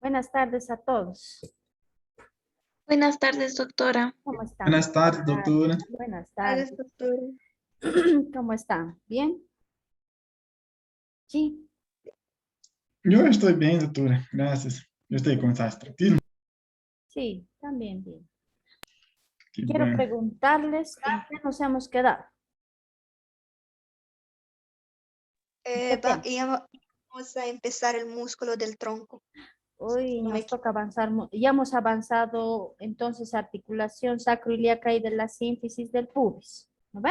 Buenas tardes a todos. Buenas tardes, doctora. ¿Cómo están? Buenas tardes, doctora. Buenas tardes. Doctora. ¿Cómo están? ¿Bien? Sí. Yo estoy bien, doctora. Gracias. ¿Y usted cómo está? ¿Tranquilo? Sí, también bien. Qué Quiero bueno. preguntarles en qué nos hemos quedado. Vamos a empezar el músculo del tronco. Hoy No me nos toca avanzar. Ya hemos avanzado entonces articulación sacroiliaca y de la sínfisis del pubis. ¿No ve?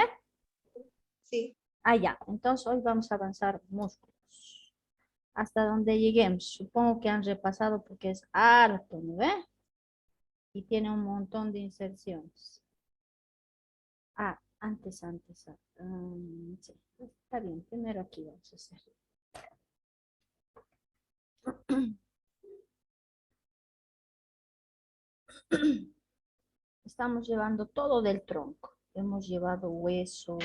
Sí, Ah, ya. Entonces hoy vamos a avanzar músculos. Hasta donde lleguemos. Supongo que han repasado porque es harto, ¿no ve? Y tiene un montón de inserciones. Ah, antes. Sí, está bien. Primero aquí vamos a hacer. Estamos llevando todo del tronco. Hemos llevado hueso,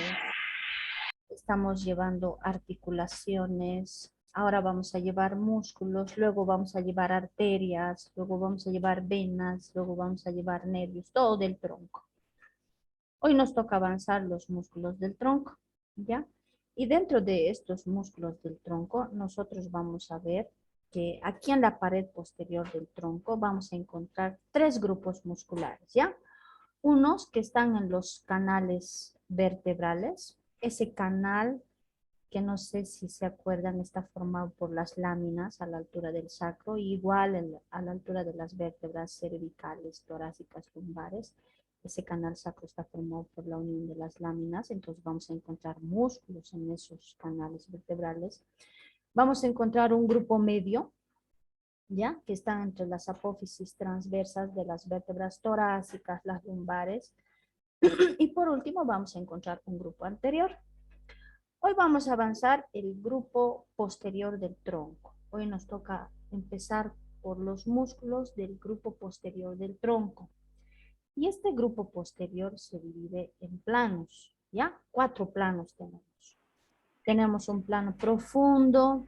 estamos llevando articulaciones, ahora vamos a llevar músculos, luego vamos a llevar arterias, luego vamos a llevar venas, luego vamos a llevar nervios, todo del tronco. Hoy nos toca avanzar los músculos del tronco, ¿ya? Y dentro de estos músculos del tronco, nosotros vamos a ver que aquí en la pared posterior del tronco vamos a encontrar tres grupos musculares, ¿ya? Unos que están en los canales vertebrales. Ese canal, que no sé si se acuerdan, está formado por las láminas a la altura del sacro, y igual a la altura de las vértebras cervicales, torácicas, lumbares. Ese canal sacro está formado por la unión de las láminas, entonces vamos a encontrar músculos en esos canales vertebrales. Vamos a encontrar un grupo medio, ¿ya? Que están entre las apófisis transversas de las vértebras torácicas, las lumbares. Y por último vamos a encontrar un grupo anterior. Hoy vamos a avanzar el grupo posterior del tronco. Hoy nos toca empezar por los músculos del grupo posterior del tronco. Y este grupo posterior se divide en planos, ¿ya? 4 planos tenemos. Tenemos un plano profundo,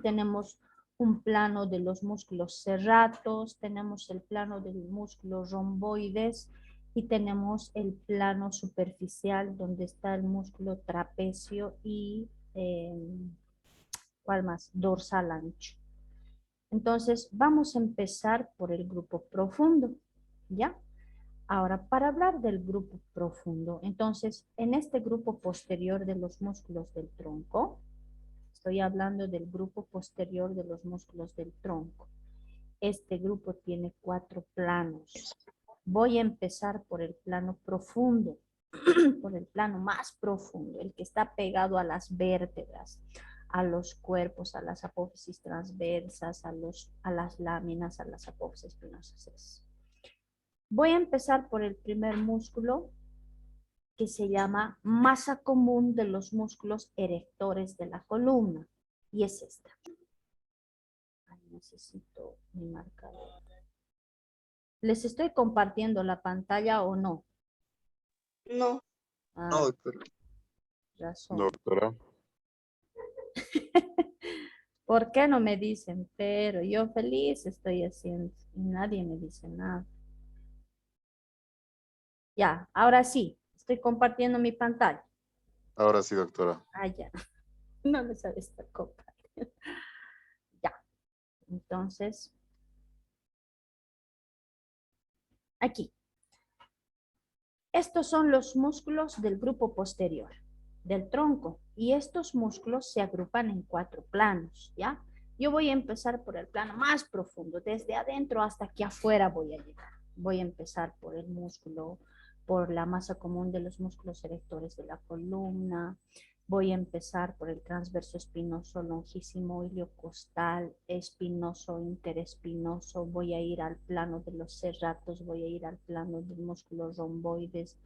tenemos un plano de los músculos serratos, tenemos el plano del músculo romboides y tenemos el plano superficial donde está el músculo trapecio y ¿cuál más? Dorsal ancho. Entonces vamos a empezar por el grupo profundo, ¿ya? Ahora, para hablar del grupo profundo, entonces en este grupo posterior de los músculos del tronco, estoy hablando del grupo posterior de los músculos del tronco. Este grupo tiene 4 planos. Voy a empezar por el plano profundo, por el plano más profundo, el que está pegado a las vértebras, a los cuerpos, a las apófisis transversas, a las láminas, a las apófisis espinosas. Voy a empezar por el primer músculo, que se llama masa común de los músculos erectores de la columna. Y es esta. Ay, necesito mi marcador. ¿Les estoy compartiendo la pantalla o no? no. Ah, No, doctora. razón. Doctora. ¿Por qué no me dicen? Pero yo feliz estoy haciendo y nadie me dice nada. Ya, ahora sí, estoy compartiendo mi pantalla. Ahora sí, doctora. Ah, ya. No me sabe estar compartiendo. Ya. Entonces, aquí. Estos son los músculos del grupo posterior del tronco y estos músculos se agrupan en 4 planos, ¿ya? Yo voy a empezar por el plano más profundo, desde adentro hasta aquí afuera voy a llegar. Voy a empezar por el músculo, por la masa común de los músculos erectores de la columna. Voy a empezar por el transverso espinoso, longísimo, iliocostal, espinoso, interespinoso. Voy a ir al plano de los serratos, voy a ir al plano del músculo romboides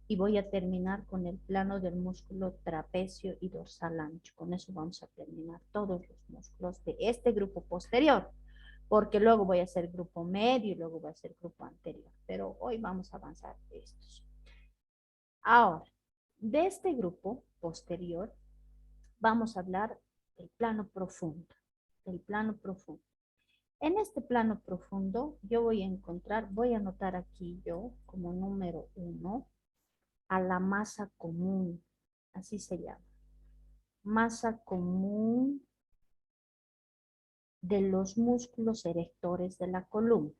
y voy a terminar con el plano del músculo trapecio y dorsal ancho. Con eso vamos a terminar todos los músculos de este grupo posterior, porque luego voy a hacer grupo medio y luego voy a hacer grupo anterior. Pero hoy vamos a avanzar estos. Ahora, de este grupo posterior vamos a hablar del plano profundo, del plano profundo. En este plano profundo, yo voy a encontrar, voy a anotar aquí yo como número 1 a la masa común, así se llama. Masa común de los músculos erectores de la columna.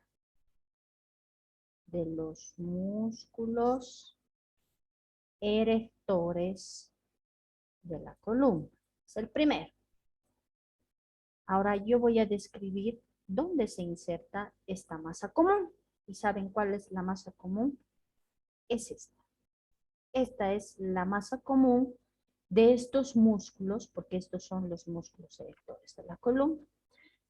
De los músculos erectores de la columna. Es el primero. Ahora yo voy a describir dónde se inserta esta masa común. ¿Y saben cuál es la masa común? Es esta. Esta es la masa común de estos músculos, porque estos son los músculos erectores de la columna.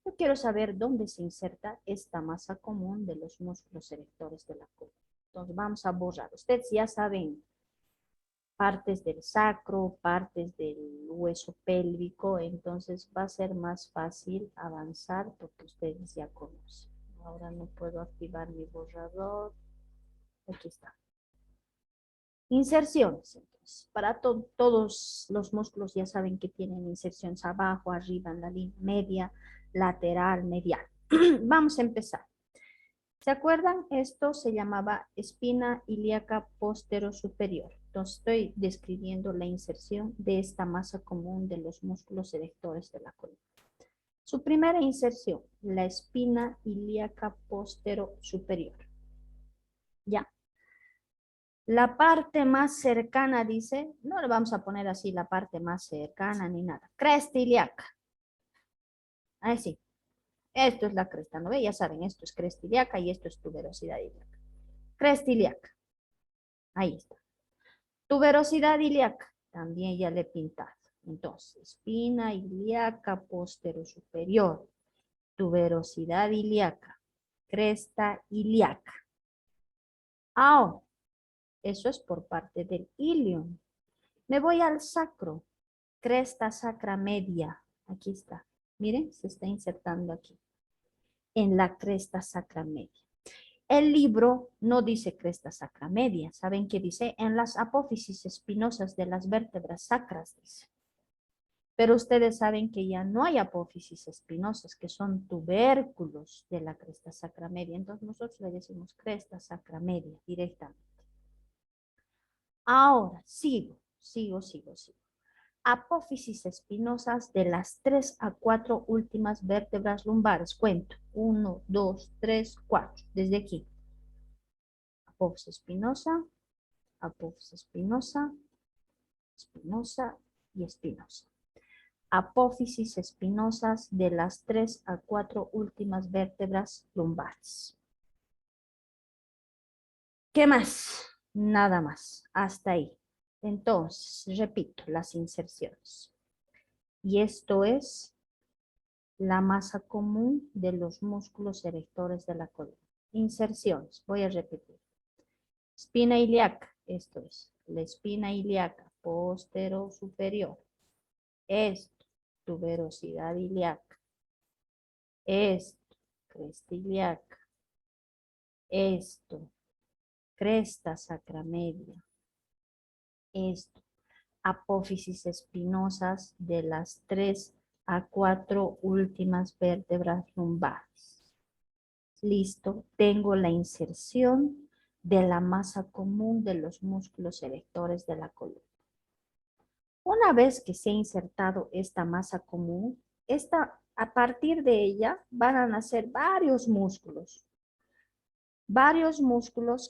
Yo quiero saber dónde se inserta esta masa común de los músculos erectores de la columna. Entonces vamos a borrar. Ustedes ya saben partes del sacro, partes del hueso pélvico, entonces va a ser más fácil avanzar porque ustedes ya conocen. Ahora no puedo activar mi borrador. Aquí está. Inserciones, entonces. Para todos los músculos ya saben que tienen inserciones abajo, arriba, en la línea media, lateral, medial. Vamos a empezar. ¿Se acuerdan? Esto se llamaba espina ilíaca posterior-superior. Entonces estoy describiendo la inserción de esta masa común de los músculos erectores de la columna. Su primera inserción, la espina ilíaca posterior-superior. Ya. La parte más cercana, dice, no le vamos a poner así la parte más cercana ni nada. Cresta ilíaca. Ahí sí. Esto es la cresta, ¿no ve? Ya saben, esto es cresta ilíaca y esto es tuberosidad ilíaca. Cresta ilíaca. Ahí está. Tuberosidad ilíaca. También ya le he pintado. Entonces, espina ilíaca posterior-superior. Tuberosidad ilíaca. Cresta ilíaca. Ahora, eso es por parte del ilion. Me voy al sacro. Cresta sacra media. Aquí está. Miren, se está insertando aquí. En la cresta sacra media. El libro no dice cresta sacra media. ¿Saben qué dice? En las apófisis espinosas de las vértebras sacras, dice. Pero ustedes saben que ya no hay apófisis espinosas, que son tubérculos de la cresta sacra media. Entonces nosotros le decimos cresta sacra media directamente. Ahora, sigo. Apófisis espinosas de las 3 a 4 últimas vértebras lumbares. Cuento. 1, 2, 3, 4. Desde aquí. Apófisis espinosa, apófisis espinosa, espinosa y espinosa. Apófisis espinosas de las 3 a 4 últimas vértebras lumbares. ¿Qué más? Nada más. Hasta ahí. Entonces, repito, las inserciones. Y esto es la masa común de los músculos erectores de la columna. Inserciones. Voy a repetir. Espina ilíaca. Esto es la espina ilíaca postero superior. Esto, tuberosidad ilíaca. Esto, cresta ilíaca. Esto, cresta sacra media. Esto, apófisis espinosas de las 3 a 4 últimas vértebras lumbares. Listo, tengo la inserción de la masa común de los músculos erectores de la columna. Una vez que se ha insertado esta masa común, a partir de ella van a nacer varios músculos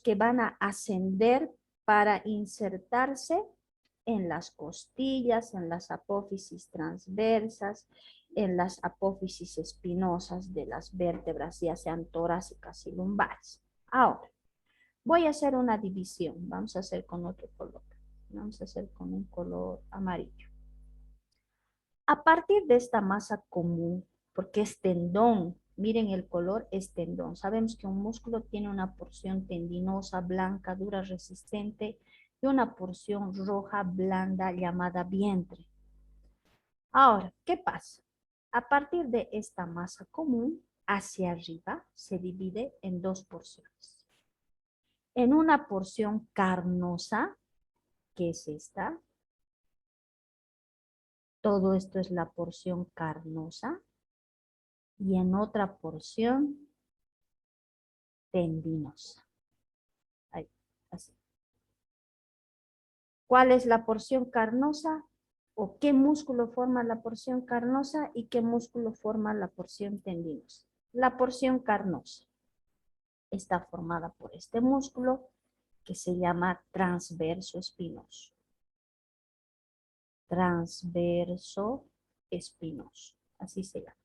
que van a ascender para insertarse en las costillas, en las apófisis transversas, en las apófisis espinosas de las vértebras, ya sean torácicas y lumbares. Ahora, voy a hacer una división. Vamos a hacer con otro color. Vamos a hacer con un color amarillo. A partir de esta masa común, porque es tendón, miren el color es tendón. Sabemos que un músculo tiene una porción tendinosa, blanca, dura, resistente y una porción roja, blanda, llamada vientre. Ahora, ¿qué pasa? A partir de esta masa común, hacia arriba se divide en dos porciones. En una porción carnosa, que es esta. Todo esto es la porción carnosa. y en otra porción tendinosa. Ahí, así. ¿Cuál es la porción carnosa? ¿O qué músculo forma la porción carnosa y qué músculo forma la porción tendinosa? La porción carnosa está formada por este músculo que se llama transverso espinoso. Transverso espinoso, así se llama.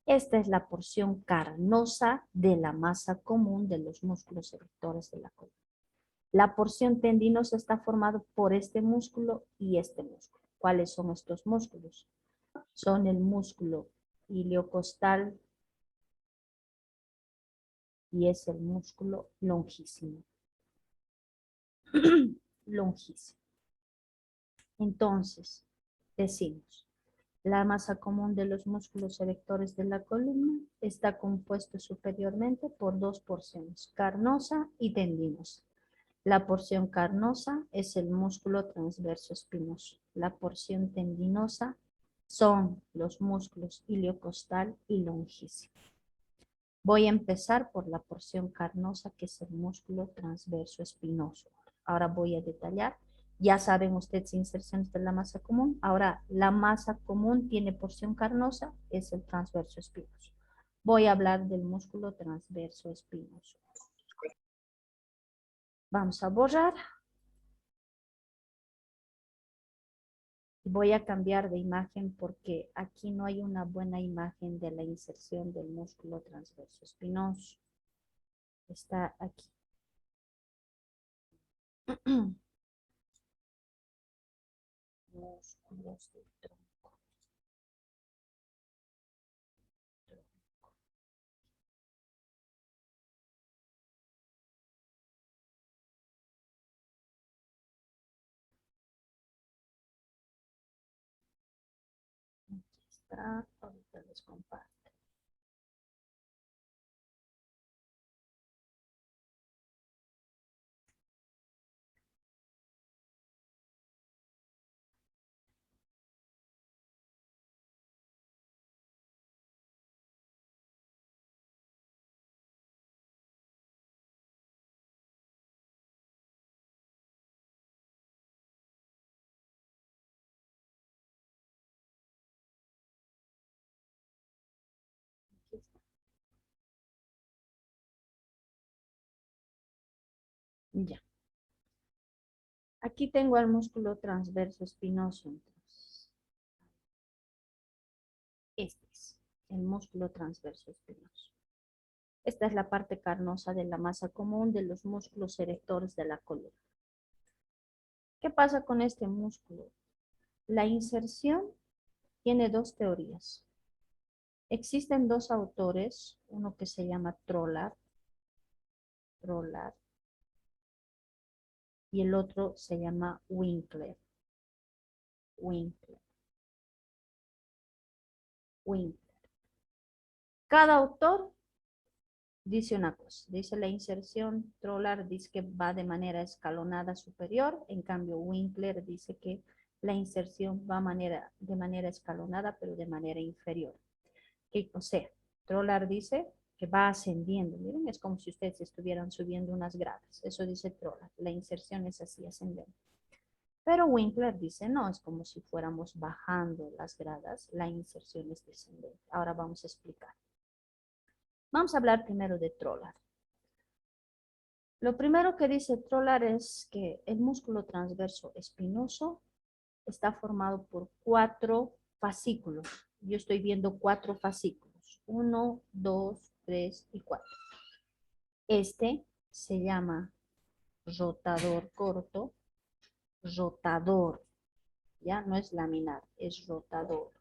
Esta es la porción carnosa de la masa común de los músculos erectores de la columna. La porción tendinosa está formada por este músculo y este músculo. ¿Cuáles son estos músculos? Son el músculo iliocostal y es el músculo longísimo. Longísimo. Entonces, decimos, la masa común de los músculos erectores de la columna está compuesto superiormente por dos porciones, carnosa y tendinosa. La porción carnosa es el músculo transverso espinoso. La porción tendinosa son los músculos iliocostal y longísimo. Voy a empezar por la porción carnosa, que es el músculo transverso espinoso. Ahora voy a detallar. Ya saben ustedes inserciones de la masa común. Ahora, la masa común tiene porción carnosa, es el transverso espinoso. Voy a hablar del músculo transverso espinoso. Vamos a borrar. Voy a cambiar de imagen porque aquí no hay una buena imagen de la inserción del músculo transverso espinoso. Está aquí. Músculos del tronco. Aquí está. Ahorita les comparto. Aquí está. Ya. Aquí tengo el músculo transverso espinoso. Entonces, este es el músculo transverso espinoso. Esta es la parte carnosa de la masa común de los músculos erectores de la columna. ¿Qué pasa con este músculo? La inserción tiene dos teorías. Existen dos autores, uno que se llama Trollard, y el otro se llama Winkler. Cada autor dice una cosa. Dice la inserción, Trollard dice que va de manera escalonada superior, en cambio Winkler dice que la inserción va de manera escalonada, pero de manera inferior. O sea, Trollard dice que va ascendiendo. Miren, es como si ustedes estuvieran subiendo unas gradas. Eso dice Trollard. La inserción es así, ascendente. Pero Winkler dice, no, es como si fuéramos bajando las gradas. La inserción es descendente. Ahora vamos a explicar. Vamos a hablar primero de Trollard. Lo primero que dice Trollard es que el músculo transverso espinoso está formado por 4 fascículos. Yo estoy viendo 4 fascículos. 1, 2, 3 y 4. Este se llama rotador corto. Rotador. Ya no es laminar, es rotador.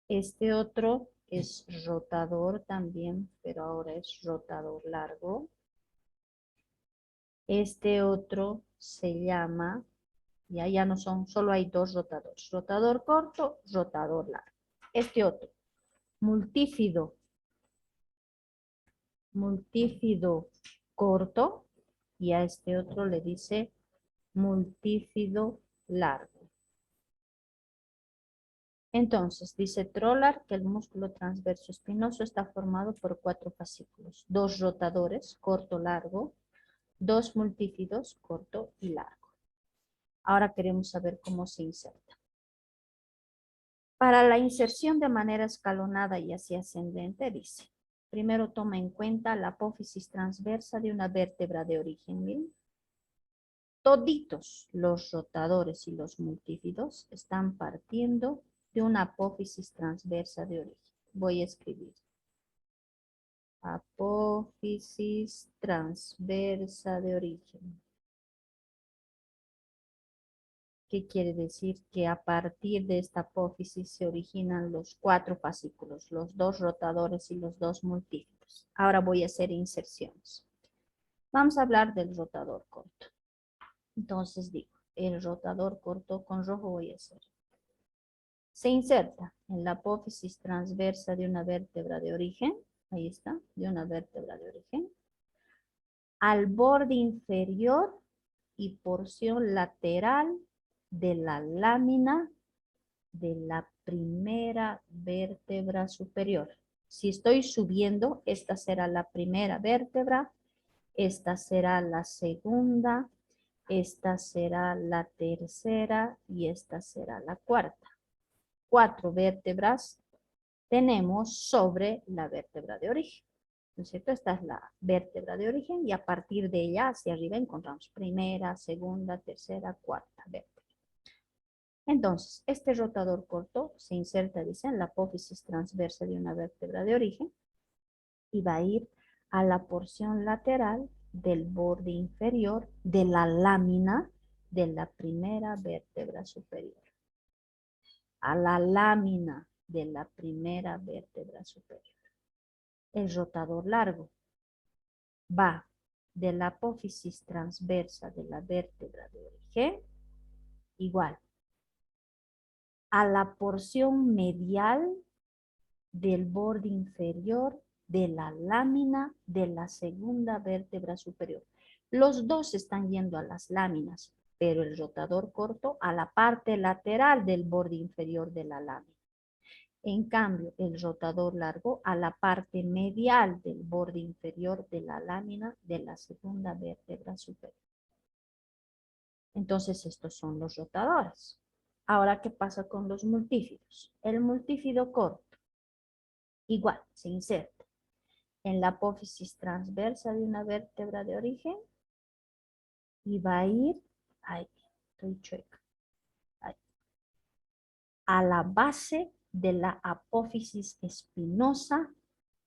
Este otro es rotador también, pero ahora es rotador largo. Este otro se llama, ya no son, solo hay 2 rotadores. Rotador corto, rotador largo. Este otro, multífido. Multífido corto. Y a este otro le dice multífido largo. Entonces, dice Trollar que el músculo transverso espinoso está formado por 4 fascículos, 2 rotadores, corto, largo, 2 multífidos, corto y largo. Ahora queremos saber cómo se inserta. Para la inserción de manera escalonada y así ascendente, dice, primero toma en cuenta la apófisis transversa de una vértebra de origen. Miren. Toditos los rotadores y los multífidos están partiendo de una apófisis transversa de origen. Voy a escribir. Apófisis transversa de origen. ¿Qué quiere decir? Que a partir de esta apófisis se originan los 4 fascículos, los 2 rotadores y los 2 multífidos. Ahora voy a hacer inserciones. Vamos a hablar del rotador corto. Entonces digo, el rotador corto con rojo voy a hacer. Se inserta en la apófisis transversa de una vértebra de origen. Ahí está, de una vértebra de origen. Al borde inferior y porción lateral de la lámina de la primera vértebra superior. Si estoy subiendo, esta será la primera vértebra, esta será la segunda, esta será la tercera y esta será la cuarta. 4 vértebras tenemos sobre la vértebra de origen. ¿No es cierto? Esta es la vértebra de origen y a partir de ella hacia arriba encontramos primera, segunda, tercera, cuarta vértebra. Entonces, este rotador corto se inserta, dice, en la apófisis transversa de una vértebra de origen y va a ir a la porción lateral del borde inferior de la lámina de la primera vértebra superior. A la lámina de la primera vértebra superior. El rotador largo va de la apófisis transversa de la vértebra de origen, igual, a la porción medial del borde inferior de la lámina de la segunda vértebra superior. Los dos están yendo a las láminas, pero el rotador corto a la parte lateral del borde inferior de la lámina. En cambio, el rotador largo a la parte medial del borde inferior de la lámina de la segunda vértebra superior. Entonces, estos son los rotadores. Ahora, ¿qué pasa con los multífidos? El multífido corto, igual, se inserta en la apófisis transversa de una vértebra de origen y va a ir, ahí, estoy chueca, ahí, a la base de la apófisis espinosa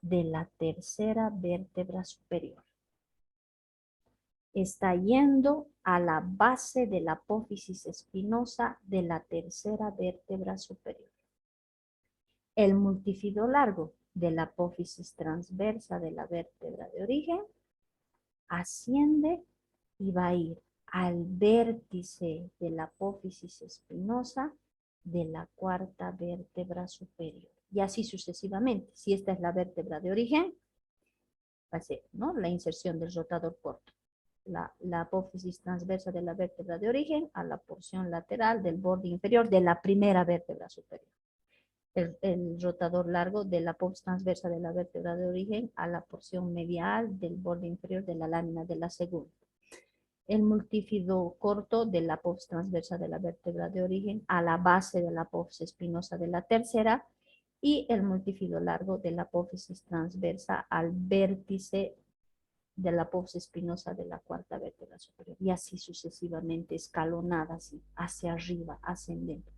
de la tercera vértebra superior. Está yendo a la base de la apófisis espinosa de la tercera vértebra superior. El multífido largo de la apófisis transversa de la vértebra de origen asciende y va a ir al vértice de la apófisis espinosa de la cuarta vértebra superior. Y así sucesivamente. Si esta es la vértebra de origen, va a ser, ¿no?, la inserción del rotador corto. La apófisis transversa de la vértebra de origen a la porción lateral del borde inferior de la primera vértebra superior. El rotador largo de la apófisis transversa de la vértebra de origen a la porción medial del borde inferior de la lámina de la segunda. El multífido corto de la apófisis transversa de la vértebra de origen a la base de la apófisis espinosa de la tercera y el multífido largo de la apófisis transversa al vértice de la apófisis espinosa de la cuarta vértebra superior y así sucesivamente, escalonada, así, hacia arriba, ascendente.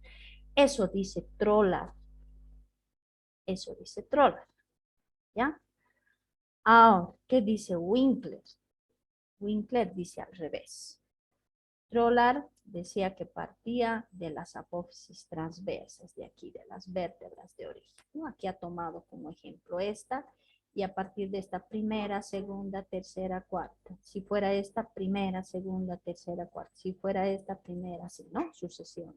Eso dice Trollar. Eso dice Trollar. ¿Ya? Ahora, ¿qué dice Winkler? Winkler dice al revés. Trollar decía que partía de las apófisis transversas, de aquí, de las vértebras de origen. ¿No? Aquí ha tomado como ejemplo esta, y a partir de esta primera, segunda, tercera, cuarta. Si fuera esta primera, segunda, tercera, cuarta. Si fuera esta primera, así, ¿no? Sucesión.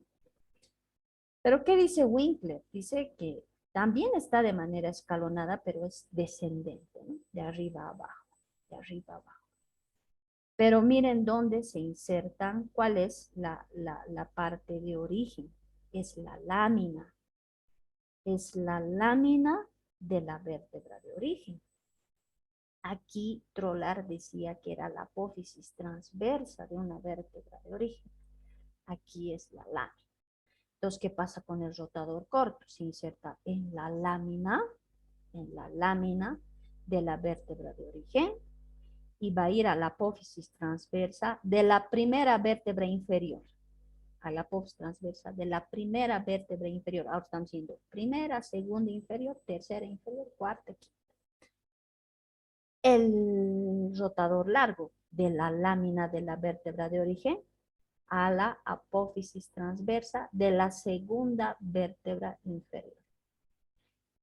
Pero ¿qué dice Winkler? Dice que también está de manera escalonada, pero es descendente, ¿no? De arriba a abajo, de arriba a abajo. Pero miren dónde se insertan, cuál es la parte de origen. Es la lámina. es la lámina de la vértebra de origen. Aquí Trollar decía que era la apófisis transversa de una vértebra de origen. Aquí es la lámina. Entonces, ¿qué pasa con el rotador corto? Se inserta en la lámina de la vértebra de origen y va a ir a la apófisis transversa de la primera vértebra inferior. A la apófisis transversa de la primera vértebra inferior. Ahora estamos diciendo primera, segunda inferior, tercera inferior, cuarta, quinta. El rotador largo de la lámina de la vértebra de origen a la apófisis transversa de la segunda vértebra inferior.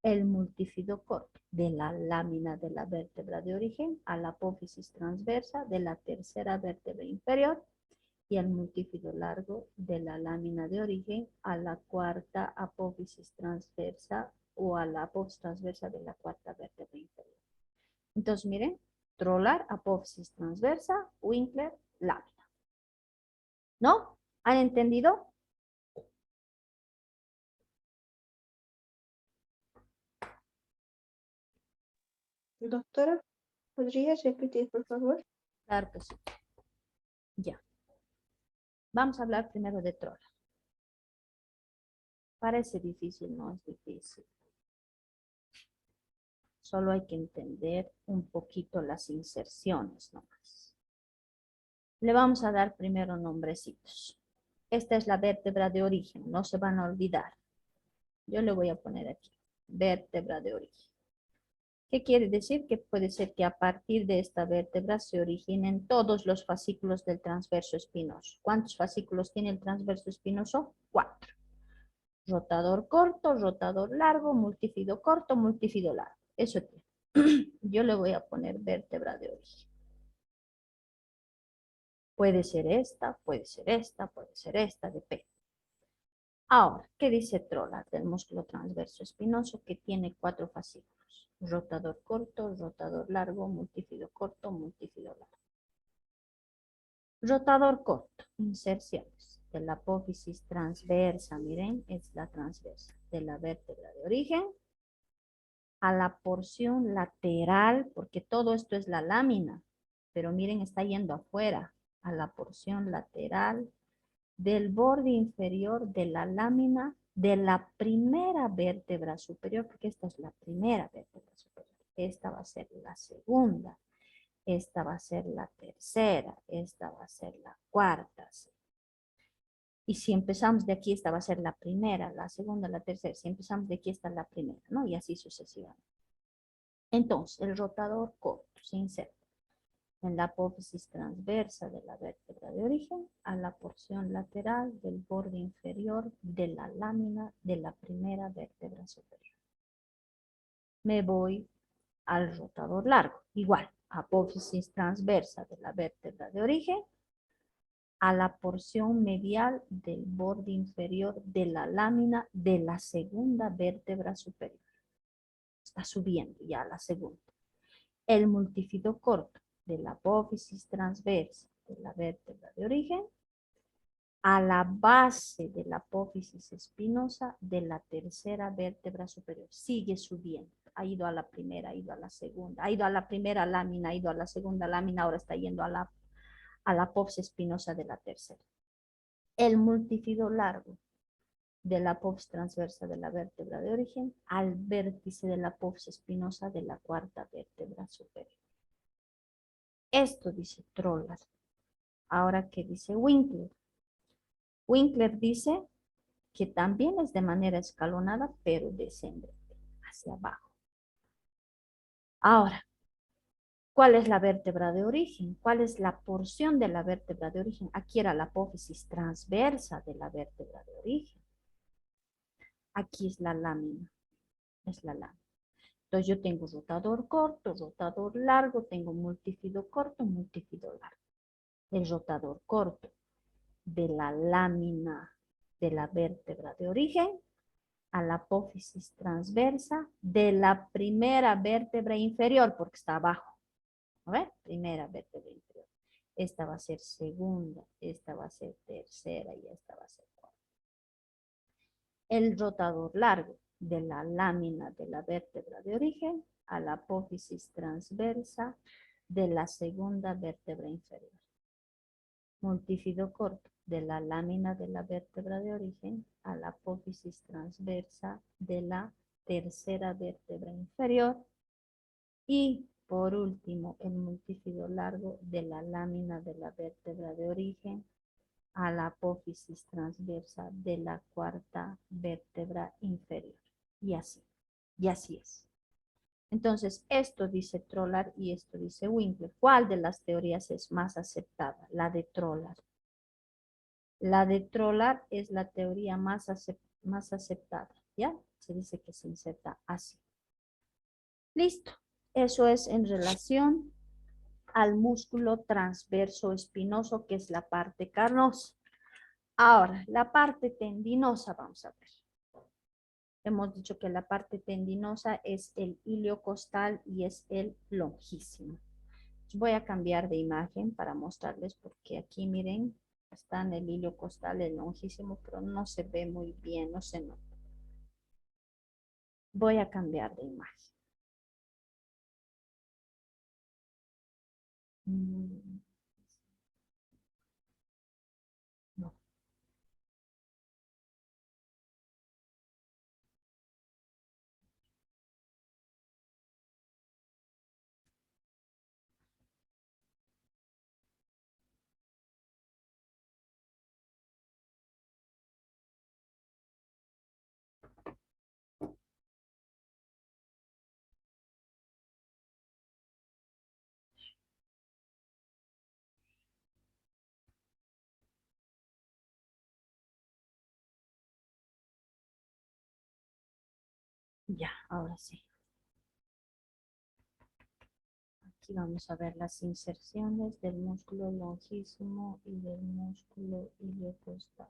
El multífido corto de la lámina de la vértebra de origen a la apófisis transversa de la tercera vértebra inferior y el multífido largo de la lámina de origen a la cuarta apófisis transversa o a la apófisis transversa de la cuarta vértebra inferior. Entonces, miren, Trollar, apófisis transversa, Winkler, lámina. ¿No? ¿Han entendido? Doctora, ¿podrías repetir, por favor? Claro que sí. Ya. Vamos a hablar primero de Trollar. Parece difícil, no es difícil. Solo hay que entender un poquito las inserciones nomás. Le vamos a dar primero nombrecitos. Esta es la vértebra de origen, no se van a olvidar. Yo le voy a poner aquí, vértebra de origen. ¿Qué quiere decir? Que puede ser que a partir de esta vértebra se originen todos los fascículos del transverso espinoso. ¿Cuántos fascículos tiene el transverso espinoso? 4. Rotador corto, rotador largo, multífido corto, multífido largo. Eso tiene. Yo le voy a poner vértebra de origen. Puede ser esta, puede ser esta, puede ser esta, depende. Ahora, ¿qué dice Trollar del músculo transverso espinoso que tiene 4 fascículos? Rotador corto, rotador largo, multífido corto, multífido largo. Rotador corto, inserciones de la apófisis transversa, miren, es la transversa de la vértebra de origen a la porción lateral, porque todo esto es la lámina, pero miren, está yendo afuera, a la porción lateral del borde inferior de la lámina de la primera vértebra superior, porque esta es la primera vértebra superior. Esta va a ser la segunda, esta va a ser la tercera, esta va a ser la cuarta. ¿Sí? Y si empezamos de aquí, esta va a ser la primera, la segunda, la tercera. Si empezamos de aquí, esta es la primera, ¿no? Y así sucesivamente. Entonces, el rotador corto se inserta en la apófisis transversa de la vértebra de origen a la porción lateral del borde inferior de la lámina de la primera vértebra superior. Me voy al rotador largo. Igual, apófisis transversa de la vértebra de origen a la porción medial del borde inferior de la lámina de la segunda vértebra superior. Está subiendo ya a la segunda. El multífido corto de la apófisis transversa de la vértebra de origen a la base de la apófisis espinosa de la tercera vértebra superior. Sigue subiendo. Ha ido a la primera, ha ido a la segunda, ha ido a la primera lámina, ha ido a la segunda lámina, ahora está yendo a la apófisis espinosa de la tercera. El multífido largo de la apófisis transversa de la vértebra de origen al vértice de la apófisis espinosa de la cuarta vértebra superior. Esto dice Trollar. Ahora, ¿qué dice Winkler? Winkler dice que también es de manera escalonada, pero descendente, hacia abajo. Ahora, ¿cuál es la vértebra de origen? ¿Cuál es la porción de la vértebra de origen? Aquí era la apófisis transversa de la vértebra de origen. Aquí es la lámina, es la lámina. Entonces yo tengo rotador corto, rotador largo, tengo multífido corto, multífido largo. El rotador corto de la lámina de la vértebra de origen a la apófisis transversa de la primera vértebra inferior, porque está abajo. ¿No ve? Primera vértebra inferior. Esta va a ser segunda, esta va a ser tercera y esta va a ser cuarta. El rotador largo de la lámina de la vértebra de origen a la apófisis transversa de la segunda vértebra inferior. Multífido corto de la lámina de la vértebra de origen a la apófisis transversa de la tercera vértebra inferior. Y por último, el multífido largo de la lámina de la vértebra de origen a la apófisis transversa de la cuarta vértebra inferior. Y así es. Entonces, esto dice Trollard y esto dice Winkler. ¿Cuál de las teorías es más aceptada? La de Trollard. La de Trollard es la teoría más aceptada, ¿ya? Se dice que se inserta así. Listo. Eso es en relación al músculo transverso espinoso, que es la parte carnosa. Ahora, la parte tendinosa, vamos a ver. Hemos dicho que la parte tendinosa es el iliocostal y es el lonjísimo. Voy a cambiar de imagen para mostrarles porque aquí miren, están el iliocostal, el lonjísimo, pero no se ve muy bien, no se nota. Voy a cambiar de imagen. No. Ya, ahora sí. Aquí vamos a ver las inserciones del músculo lonjísimo y del músculo iliocostal.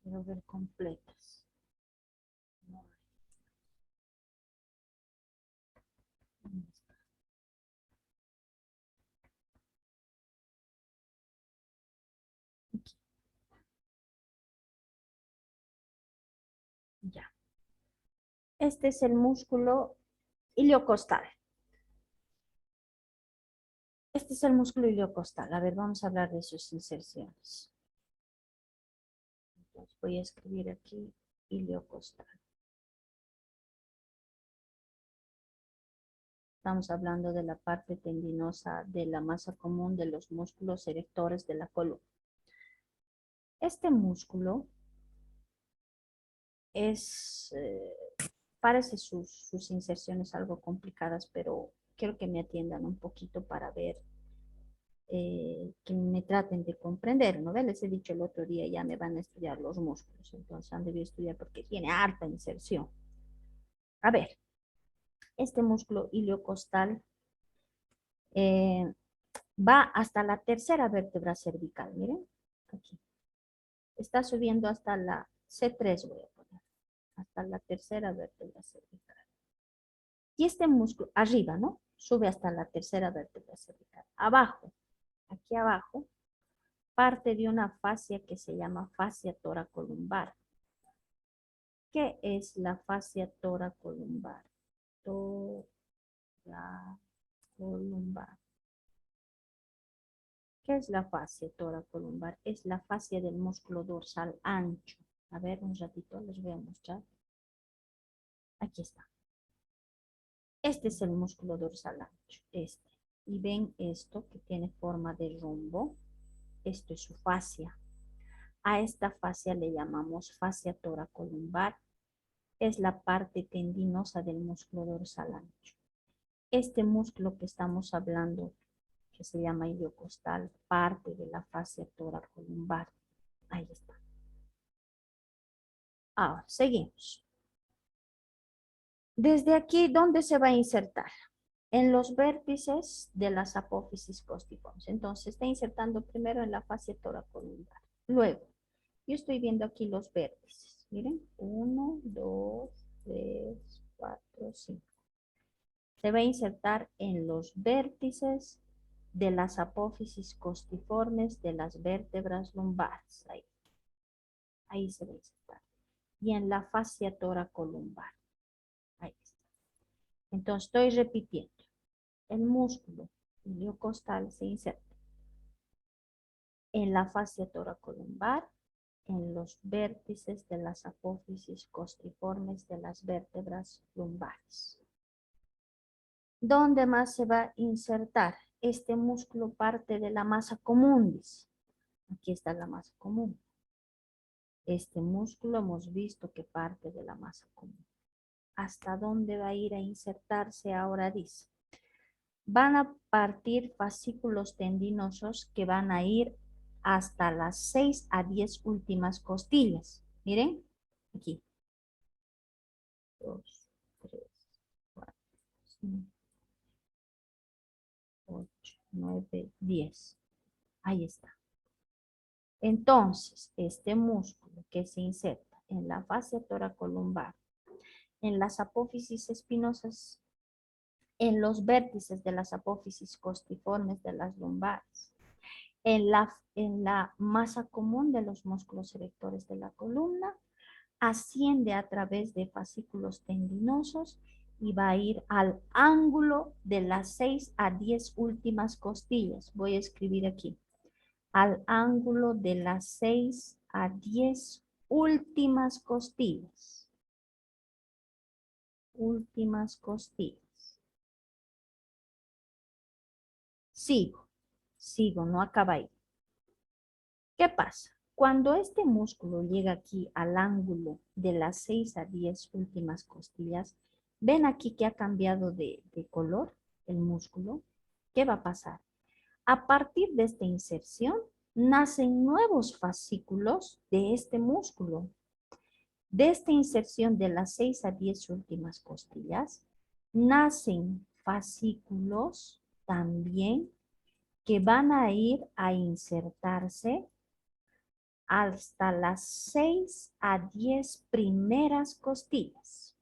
Quiero ver completas. No hay. Aquí. Ya. Este es el músculo iliocostal. Este es el músculo iliocostal. A ver, vamos a hablar de sus inserciones. Entonces voy a escribir aquí iliocostal. Estamos hablando de la parte tendinosa de la masa común de los músculos erectores de la columna. Este músculo es, parece sus inserciones algo complicadas, pero quiero que me atiendan un poquito para ver, que me traten de comprender, ¿no? Les he dicho el otro día, ya me van a estudiar los músculos, entonces han debido estudiar porque tiene harta inserción. A ver, este músculo iliocostal va hasta la tercera vértebra cervical, miren, aquí. Está subiendo hasta la C3, voy a poner, hasta la tercera vértebra cervical. Y este músculo, arriba, ¿no? Sube hasta la tercera vértebra cervical. Abajo, aquí abajo, parte de una fascia que se llama fascia toracolumbar. ¿Qué es la fascia toracolumbar? Toracolumbar. ¿Qué es la fascia toracolumbar? Es la fascia del músculo dorsal ancho. A ver, un ratito les voy a mostrar. Aquí está. Este es el músculo dorsal ancho, este. Y ven esto que tiene forma de rombo. Esto es su fascia. A esta fascia le llamamos fascia toracolumbar. Es la parte tendinosa del músculo dorsal ancho. Este músculo que estamos hablando, que se llama iliocostal, parte de la fascia toracolumbar. Ahí está. Ahora, seguimos. Desde aquí, ¿dónde se va a insertar? En los vértices de las apófisis costiformes. Entonces, está insertando primero en la fascia toracolumbar. Luego, yo estoy viendo aquí los vértices. Miren, 1, 2, 3, 4, 5. Se va a insertar en los vértices de las apófisis costiformes de las vértebras lumbares. Ahí se va a insertar. Y en la fascia toracolumbar. Ahí está. Entonces estoy repitiendo. El músculo iliocostal se inserta en la fascia toracolumbar, en los vértices de las apófisis costiformes de las vértebras lumbares. ¿Dónde más se va a insertar? Este músculo parte de la masa común, dice. Aquí está la masa común. Este músculo hemos visto que parte de la masa común. ¿Hasta dónde va a ir a insertarse ahora? Dice. Van a partir fascículos tendinosos que van a ir hasta las 6 a 10 últimas costillas. Miren, aquí. 2, 3, 4, 5, 8, 9, 10. Ahí está. Entonces, este músculo que se inserta en la fascia toracolumbar, en las apófisis espinosas, en los vértices de las apófisis costiformes de las lumbares, en la masa común de los músculos erectores de la columna, asciende a través de fascículos tendinosos y va a ir al ángulo de las 6 a 10 últimas costillas. Voy a escribir aquí. Al ángulo de las 6 a 10 últimas costillas. Últimas costillas. Sigo, no acaba ahí. ¿Qué pasa? Cuando este músculo llega aquí al ángulo de las 6 a 10 últimas costillas, ¿ven aquí que ha cambiado de color el músculo? ¿Qué va a pasar? A partir de esta inserción, nacen nuevos fascículos de este músculo. De esta inserción de las 6 a 10 últimas costillas, nacen fascículos también que van a ir a insertarse hasta las 6 a 10 primeras costillas.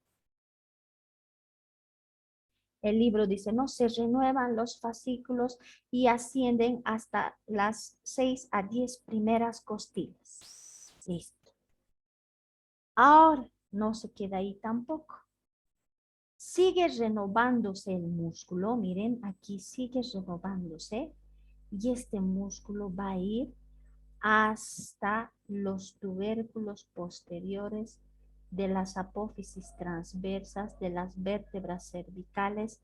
El libro dice, no, se renuevan los fascículos y ascienden hasta las 6 a 10 primeras costillas. Listo. Ahora, no se queda ahí tampoco. Sigue renovándose el músculo. Miren, aquí sigue renovándose. Y este músculo va a ir hasta los tubérculos posteriores de las apófisis transversas de las vértebras cervicales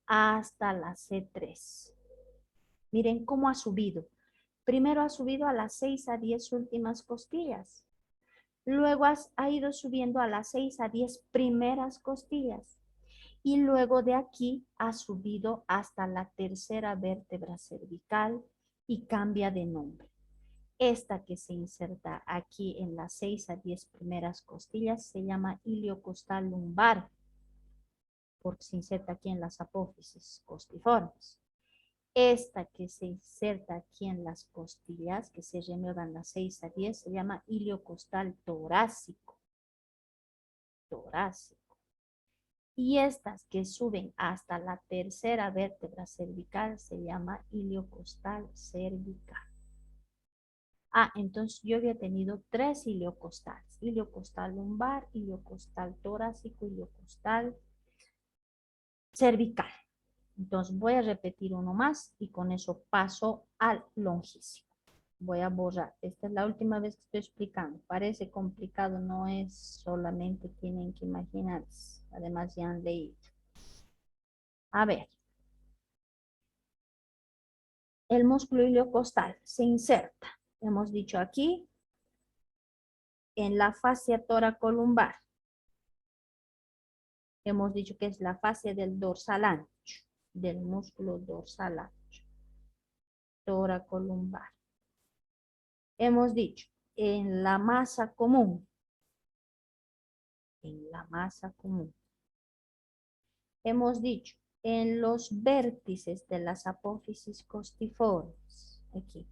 hasta la C3. Miren cómo ha subido. Primero ha subido a las 6 a 10 últimas costillas. Luego ha ido subiendo a las 6 a 10 primeras costillas. Y luego de aquí ha subido hasta la tercera vértebra cervical y cambia de nombre. Esta que se inserta aquí en las 6 a 10 primeras costillas se llama iliocostal lumbar, porque se inserta aquí en las apófisis costiformes. Esta que se inserta aquí en las costillas, que se renuevan las 6 a 10, se llama iliocostal torácico. Y estas que suben hasta la tercera vértebra cervical se llama iliocostal cervical. Entonces yo había tenido 3 iliocostales. Iliocostal lumbar, iliocostal torácico, iliocostal cervical. Entonces voy a repetir uno más y con eso paso al longísimo. Voy a borrar. Esta es la última vez que estoy explicando. Parece complicado, no es solamente tienen que imaginarse. Además ya han leído. A ver. El músculo iliocostal se inserta. Hemos dicho aquí en la fascia toracolumbar. Hemos dicho que es la fascia del dorsal ancho, del músculo dorsal ancho, toracolumbar. Hemos dicho en la masa común, Hemos dicho en los vértices de las apófisis costiformes, aquí,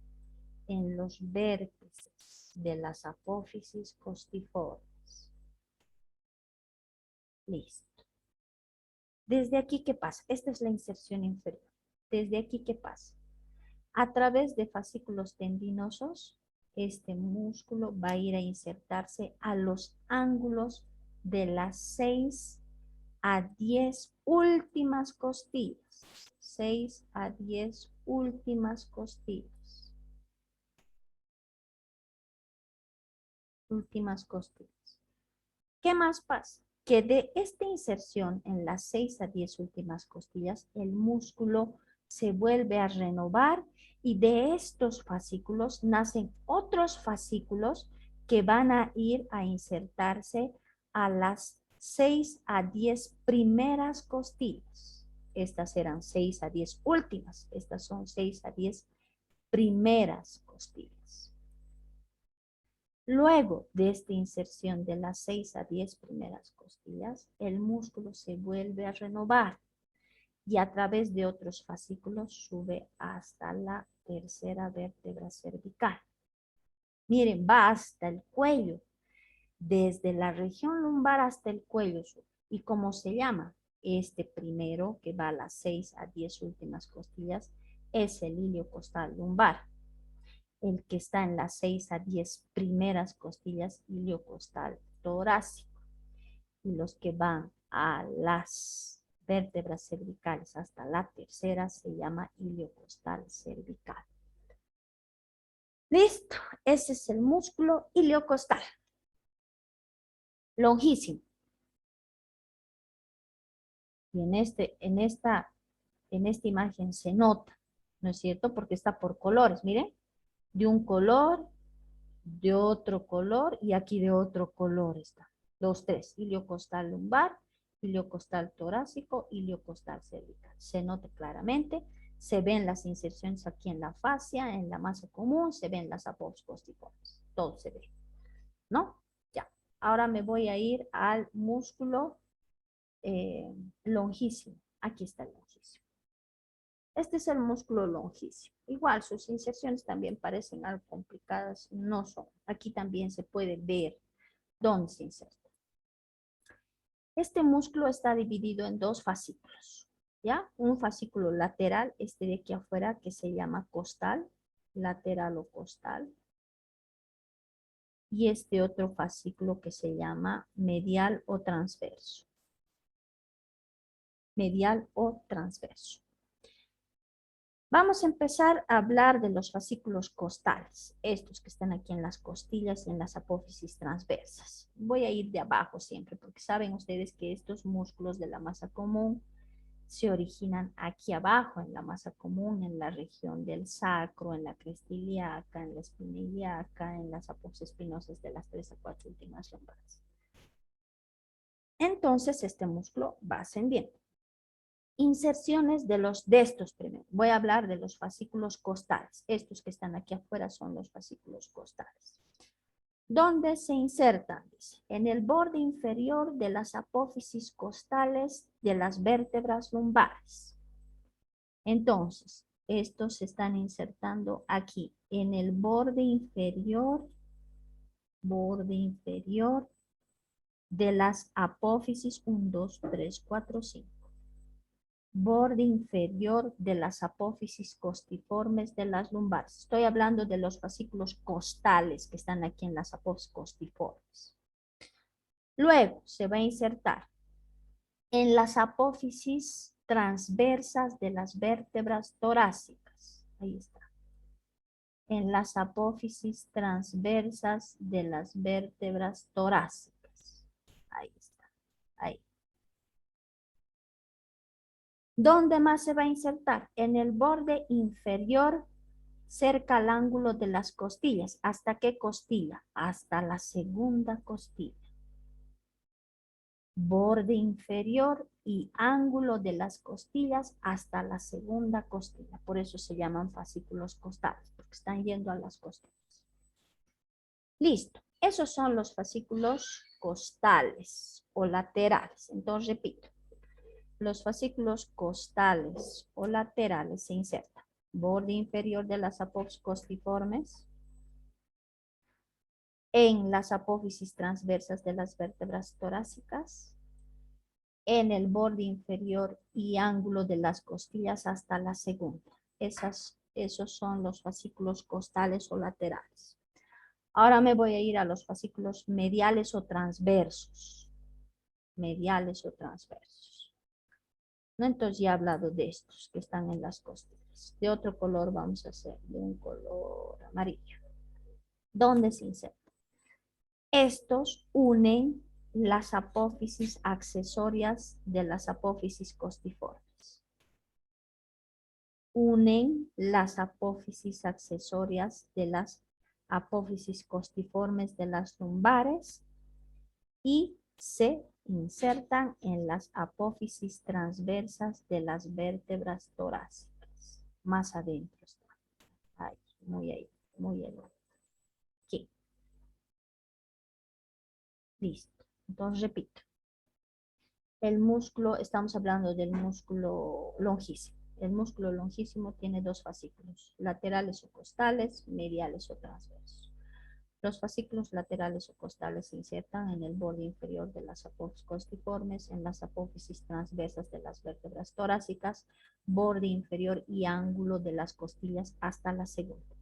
en los vértices de las apófisis costiformes. Listo. Desde aquí, ¿qué pasa? Esta es la inserción inferior. Desde aquí, ¿qué pasa? A través de fascículos tendinosos, este músculo va a ir a insertarse a los ángulos de las 6 a 10 últimas costillas. 6 a 10 últimas costillas. Últimas costillas. ¿Qué más pasa? Que de esta inserción en las 6 a 10 últimas costillas, el músculo se vuelve a renovar y de estos fascículos nacen otros fascículos que van a ir a insertarse a las 6 a 10 primeras costillas. Estas serán 6 a 10 últimas. Estas son 6 a 10 primeras costillas. Luego de esta inserción de las 6 a 10 primeras costillas, el músculo se vuelve a renovar y a través de otros fascículos sube hasta la tercera vértebra cervical. Miren, va hasta el cuello, desde la región lumbar hasta el cuello sube. ¿Y cómo se llama? Este primero, que va a las 6 a 10 últimas costillas, es el ilio costal lumbar. El que está en las 6 a 10 primeras costillas, ilio costal torácico. Y los que van a las vértebras cervicales hasta la tercera se llama ilio costal cervical. Listo, ese es el músculo iliocostal. Longísimo. Y en esta imagen se nota, ¿no es cierto? Porque está por colores, miren. De un color, de otro color y aquí de otro color está. Los tres, ilio costal lumbar, ilio costal torácico, ilio costal cervical. Se nota claramente, se ven las inserciones aquí en la fascia, en la masa común, se ven las apófisis costiformes. Todo se ve, ¿no? Ya. Ahora me voy a ir al músculo longísimo. Aquí está el longísimo. Este es el músculo longísimo. Igual sus inserciones también parecen algo complicadas, no son. Aquí también se puede ver dónde se inserta. Este músculo está dividido en dos fascículos, ¿ya? Un fascículo lateral, este de aquí afuera, que se llama costal, lateral o costal. Y este otro fascículo que se llama medial o transverso. Medial o transverso. Vamos a empezar a hablar de los fascículos costales, estos que están aquí en las costillas y en las apófisis transversas. Voy a ir de abajo siempre, porque saben ustedes que estos músculos de la masa común se originan aquí abajo, en la masa común, en la región del sacro, en la cresta ilíaca, en la espina ilíaca, en las apófisis espinosas de las 3 a 4 últimas lumbares. Entonces, este músculo va ascendiendo. Inserciones de estos primero. Voy a hablar de los fascículos costales. Estos que están aquí afuera son los fascículos costales. ¿Dónde se insertan? Dice, en el borde inferior de las apófisis costales de las vértebras lumbares. Entonces, estos se están insertando aquí, en el borde inferior de las apófisis 1, 2, 3, 4, 5. Borde inferior de las apófisis costiformes de las lumbares. Estoy hablando de los fascículos costales que están aquí en las apófisis costiformes. Luego se va a insertar en las apófisis transversas de las vértebras torácicas. Ahí está. En las apófisis transversas de las vértebras torácicas. Ahí está. Ahí. ¿Dónde más se va a insertar? En el borde inferior, cerca al ángulo de las costillas. ¿Hasta qué costilla? Hasta la segunda costilla. Borde inferior y ángulo de las costillas hasta la segunda costilla. Por eso se llaman fascículos costales, porque están yendo a las costillas. Listo. Esos son los fascículos costales o laterales. Entonces, repito. Los fascículos costales o laterales se insertan. Borde inferior de las apófisis costiformes. en las apófisis transversas de las vértebras torácicas, en el borde inferior y ángulo de las costillas hasta la segunda. Esos son los fascículos costales o laterales. Ahora me voy a ir a los fascículos mediales o transversos. Mediales o transversos. ¿No? Entonces ya he hablado de estos que están en las costillas. De otro color vamos a hacer, de un color amarillo. ¿Dónde se inserta? Estos unen las apófisis accesorias de las apófisis costiformes. Unen las apófisis accesorias de las apófisis costiformes de las lumbares y se insertan en las apófisis transversas de las vértebras torácicas. Más adentro está. Ahí, muy elevado. Aquí. Listo. Entonces repito. El músculo, estamos hablando del músculo lonjísimo. El músculo lonjísimo tiene dos fascículos, laterales o costales, mediales o transversos. Los fascículos laterales o costales se insertan en el borde inferior de las apófisis costiformes, en las apófisis transversas de las vértebras torácicas, borde inferior y ángulo de las costillas hasta la segunda.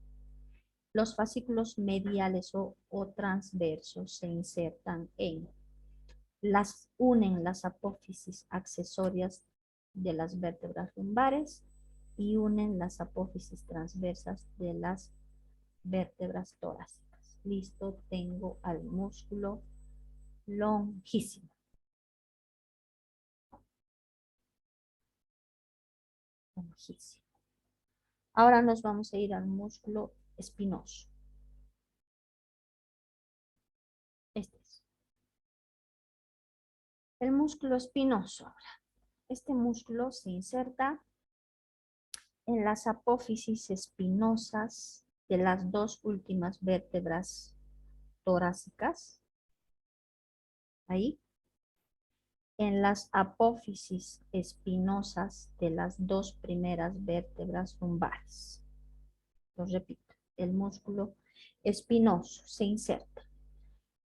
Los fascículos mediales o transversos se insertan unen las apófisis accesorias de las vértebras lumbares y unen las apófisis transversas de las vértebras torácicas. Listo, tengo al músculo lonjísimo. Lonjísimo. Ahora nos vamos a ir al músculo espinoso. Este es. El músculo espinoso ahora. Este músculo se inserta en las apófisis espinosas de las dos últimas vértebras torácicas. Ahí. En las apófisis espinosas de las dos primeras vértebras lumbares. Lo repito, el músculo espinoso se inserta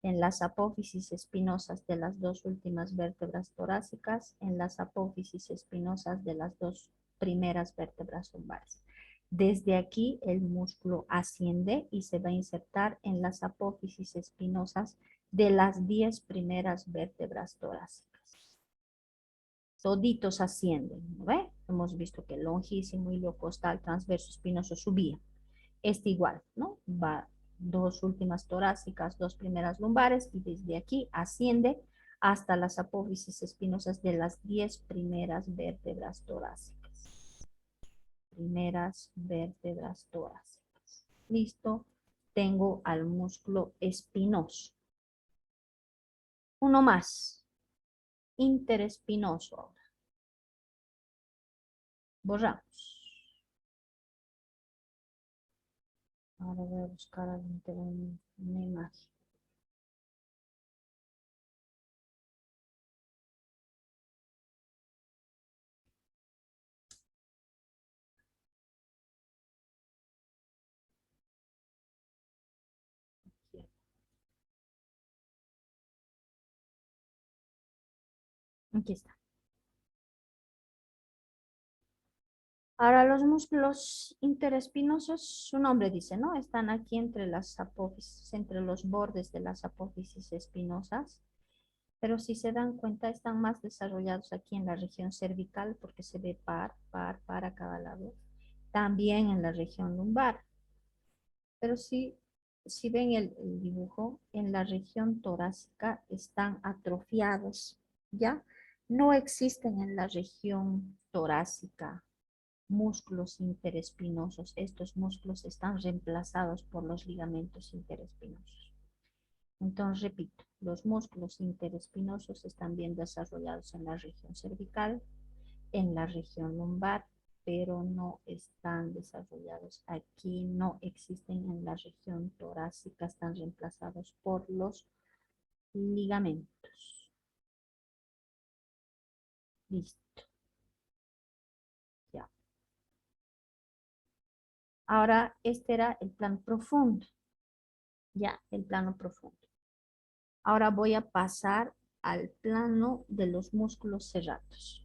en las apófisis espinosas de las dos últimas vértebras torácicas, en las apófisis espinosas de las dos primeras vértebras lumbares. Desde aquí el músculo asciende y se va a insertar en las apófisis espinosas de las 10 primeras vértebras torácicas. Toditos ascienden, ¿no ve? Hemos visto que el lonjísimo, hilo costal, transverso, espinoso subía. Este igual, ¿no? Va dos últimas torácicas, dos primeras lumbares y desde aquí asciende hasta las apófisis espinosas de las 10 primeras vértebras torácicas. Primeras vértebras torácicas. Listo. Tengo al músculo espinoso. Uno más. Interespinoso ahora. Borramos. Ahora voy a buscar una imagen. Aquí está. Ahora los músculos interespinosos, su nombre dice, ¿no? Están aquí entre las apófisis, entre los bordes de las apófisis espinosas. Pero si se dan cuenta, están más desarrollados aquí en la región cervical porque se ve par a cada lado. También en la región lumbar. Pero si ven el dibujo, en la región torácica están atrofiados, ¿ya? No existen en la región torácica músculos interespinosos. Estos músculos están reemplazados por los ligamentos interespinosos. Entonces, repito, los músculos interespinosos están bien desarrollados en la región cervical, en la región lumbar, pero no están desarrollados aquí, no existen en la región torácica, están reemplazados por los ligamentos. Listo. Ya. Ahora, este era el plan profundo. Ya, el plano profundo. Ahora voy a pasar al plano de los músculos cerrados.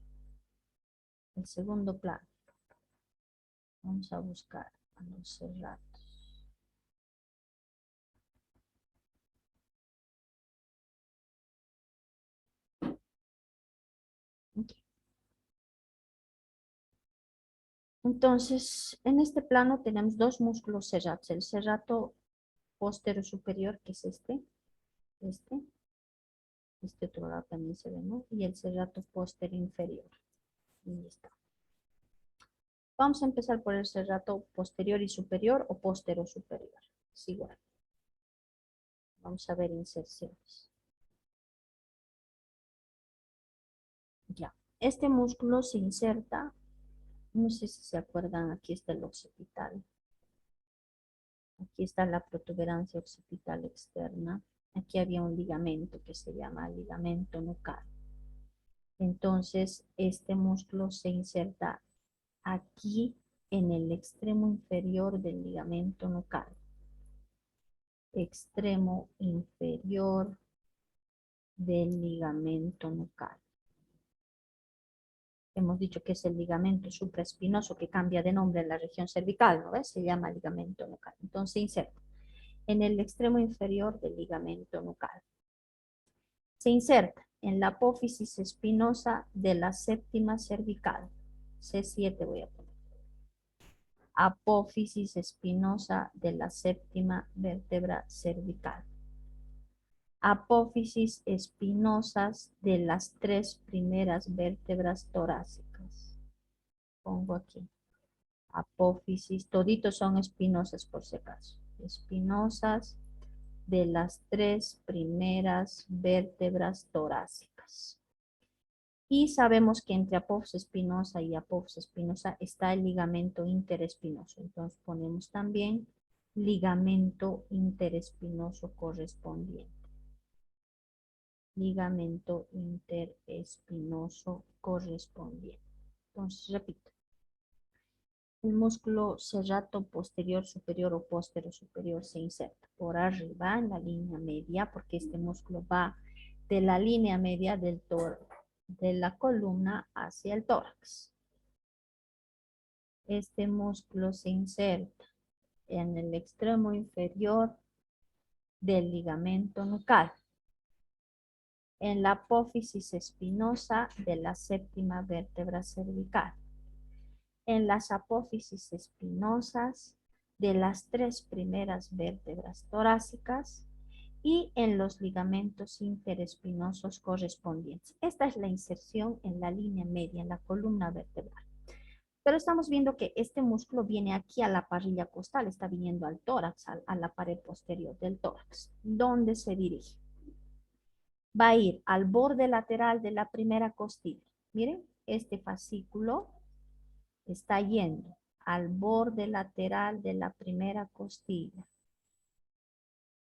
El segundo plano. Vamos a buscar a los cerrados. Ok. Entonces, en este plano tenemos dos músculos cerrados. El cerrato posterior superior, que es este otro lado también se ve, ¿no? Y el cerrato posterior inferior. Ahí está. Vamos a empezar por el cerrato posterior y superior o posterior superior. Es igual. Vamos a ver inserciones. Ya. Este músculo se inserta, no sé si se acuerdan, aquí está el occipital. Aquí está la protuberancia occipital externa. Aquí había un ligamento que se llama ligamento nucal. Entonces, este músculo se inserta aquí en el extremo inferior del ligamento nucal. Extremo inferior del ligamento nucal. Hemos dicho que es el ligamento supraespinoso que cambia de nombre en la región cervical, ¿no ves? Se llama ligamento nucal. Entonces, inserta en el extremo inferior del ligamento nucal. Se inserta en la apófisis espinosa de la séptima cervical. C7 voy a poner. Apófisis espinosa de la séptima vértebra cervical. Apófisis espinosas de las tres primeras vértebras torácicas. Pongo aquí. Apófisis, toditos son espinosas por si acaso. Espinosas de las tres primeras vértebras torácicas. Y sabemos que entre apófisis espinosa y apófisis espinosa está el ligamento interespinoso. Entonces ponemos también ligamento interespinoso correspondiente. Ligamento interespinoso correspondiente. Entonces repito. El músculo cerrato posterior superior o posterior superior se inserta por arriba en la línea media, porque este músculo va de la línea media de la columna hacia el tórax. Este músculo se inserta en el extremo inferior del ligamento nucal, en la apófisis espinosa de la séptima vértebra cervical, en las apófisis espinosas de las tres primeras vértebras torácicas y en los ligamentos interespinosos correspondientes. Esta es la inserción en la línea media, en la columna vertebral. Pero estamos viendo que este músculo viene aquí a la parrilla costal, está viniendo al tórax, a la pared posterior del tórax. ¿Dónde se dirige? Va a ir al borde lateral de la primera costilla. Miren, este fascículo está yendo al borde lateral de la primera costilla.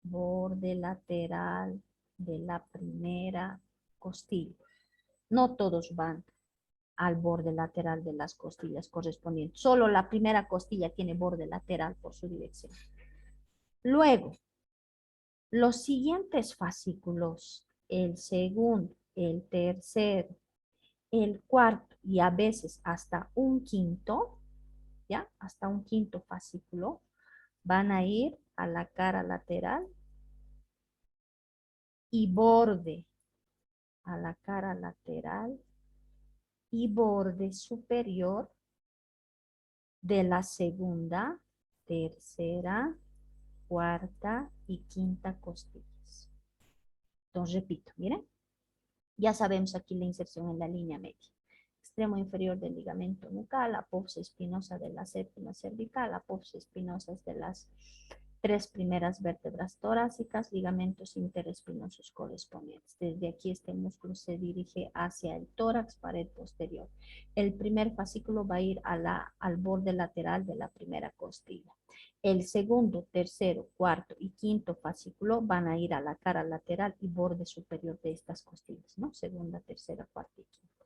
Borde lateral de la primera costilla. No todos van al borde lateral de las costillas correspondientes. Solo la primera costilla tiene borde lateral por su dirección. Luego, los siguientes fascículos, el segundo, el tercero, el cuarto y a veces hasta un quinto, ¿ya? Hasta un quinto fascículo, van a ir a la cara lateral y borde a la cara lateral y borde superior de la segunda, tercera, cuarta y quinta costillas. Entonces repito, miren, ya sabemos aquí la inserción en la línea media. Extremo inferior del ligamento nucal, apófisis espinosa de la séptima cervical, apófisis espinosas de las tres primeras vértebras torácicas, ligamentos interespinosos correspondientes. Desde aquí este músculo se dirige hacia el tórax, pared posterior. El primer fascículo va a ir al borde lateral de la primera costilla. El segundo, tercero, cuarto y quinto fascículo van a ir a la cara lateral y borde superior de estas costillas, ¿no? Segunda, tercera, cuarta y quinta.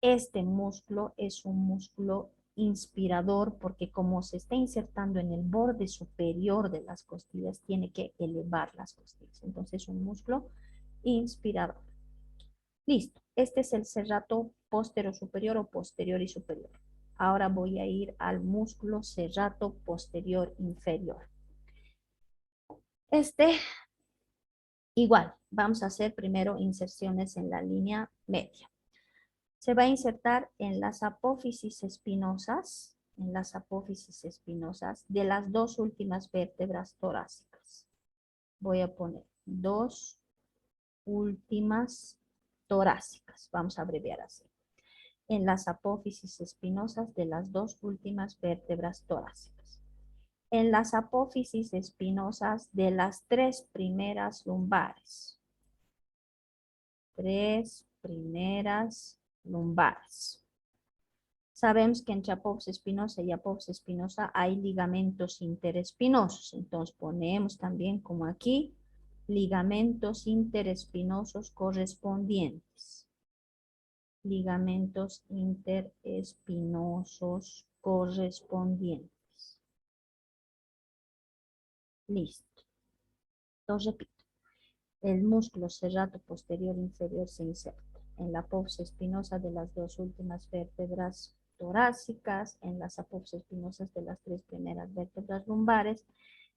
Este músculo es un músculo inspirador porque como se está insertando en el borde superior de las costillas, tiene que elevar las costillas. Entonces, un músculo inspirador. Listo. Este es el serrato posterior superior o posterior y superior. Ahora voy a ir al músculo serrato posterior inferior. Igual, vamos a hacer primero inserciones en la línea media. Se va a insertar en las apófisis espinosas, de las dos últimas vértebras torácicas. Voy a poner dos últimas torácicas, vamos a abreviar así. En las apófisis espinosas de las dos últimas vértebras torácicas. En las apófisis espinosas de las tres primeras lumbares. Tres primeras lumbares. Sabemos que entre apófisis espinosa y apófisis espinosa hay ligamentos interespinosos. Entonces ponemos también como aquí ligamentos interespinosos correspondientes. Ligamentos interespinosos correspondientes. Listo. Entonces repito. El músculo serrato posterior inferior se inserta en la apófisis espinosa de las dos últimas vértebras torácicas, en las apófisis espinosas de las tres primeras vértebras lumbares